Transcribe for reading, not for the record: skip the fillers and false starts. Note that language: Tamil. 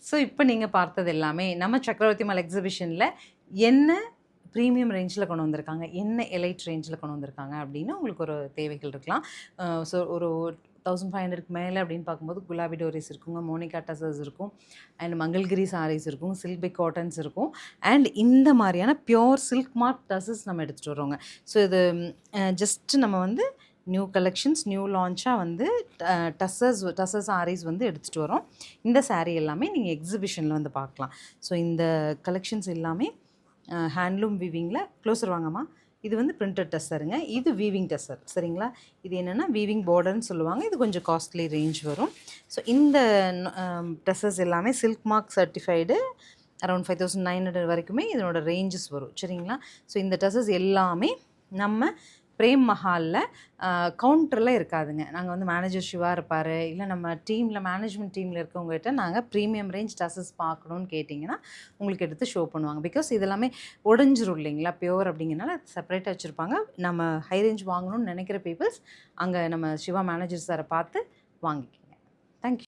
ஸோ இப்போ நீங்கள் பார்த்தது எல்லாமே நம்ம சக்கரவர்த்தி மால் எக்ஸிபிஷனில் என்ன ப்ரீமியம் ரேஞ்சில் கொண்டு வந்திருக்காங்க, என்ன எலைட் ரேஞ்சில் கொண்டு வந்திருக்காங்க அப்படின்னு உங்களுக்கு ஒரு தேவைகள் இருக்கலாம். ஸோ ஒரு 1500க்கு மேலே அப்படின்னு பார்க்கும்போது குலாபி டோரிஸ் இருக்குங்க, மோனிகா டசர்ஸ் இருக்கும், அண்ட் மங்கள்கிரி சாரீஸ் இருக்கும், சில்க் பை காட்டன்ஸ் இருக்கும், அண்ட் இந்த மாதிரியான பியோர் சில்க் மார்க் டசர்ஸ் நம்ம எடுத்துகிட்டு வரோங்க. ஸோ இது ஜஸ்ட்டு நம்ம வந்து நியூ கலெக்ஷன்ஸ் நியூ லான்ச்சாக வந்து டசர் சாரீஸ் வந்து எடுத்துகிட்டு வரோம். இந்த சாரீ எல்லாமே நீங்கள் எக்ஸிபிஷனில் வந்து பார்க்கலாம். ஸோ இந்த கலெக்ஷன்ஸ் எல்லாமே ஹேண்ட்லூம் வீவிங்கில் க்ளோஸர் வாங்கம்மா. இது வந்து பிரிண்டட் டஸ்ஸருங்க, இது வீவிங் டஸ்ஸர் சரிங்களா. இது என்னென்னா வீவிங் பார்டர்னு சொல்லுவாங்க. இது கொஞ்சம் காஸ்ட்லி ரேஞ்ச் வரும். ஸோ இந்த டஸ்ஸர்ஸ் எல்லாமே சில்க் மார்க் சர்டிஃபைடு அரௌண்ட் 5900 வரைக்குமே இதனோட ரேஞ்சஸ் வரும் சரிங்களா. ஸோ இந்த டஸ்ஸர்ஸ் எல்லாமே நம்ம பிரேம் மஹாலில் கவுண்டரில் இருக்காதுங்க. நாங்கள் வந்து மேனேஜர் சிவா இருப்பார், இல்லை நம்ம டீமில் மேனேஜ்மெண்ட் டீமில் இருக்கவங்ககிட்ட நாங்கள் ப்ரீமியம் ரேஞ்ச் டசஸ் பார்க்கணுன்னு கேட்டிங்கன்னா உங்களுக்கு எடுத்து ஷோ பண்ணுவாங்க. பிகாஸ் இதெல்லாமே உடஞ்சிரும் இல்லைங்களா, பியோர் அப்படிங்கிறனால செப்பரேட்டாக வச்சுருப்பாங்க. நம்ம ஹை ரேஞ்ச் வாங்கணும்னு நினைக்கிற பீப்புள்ஸ் அங்கே நம்ம சிவா மேனேஜர் சாரை பார்த்து வாங்கிக்கோங்க. தேங்க்யூ.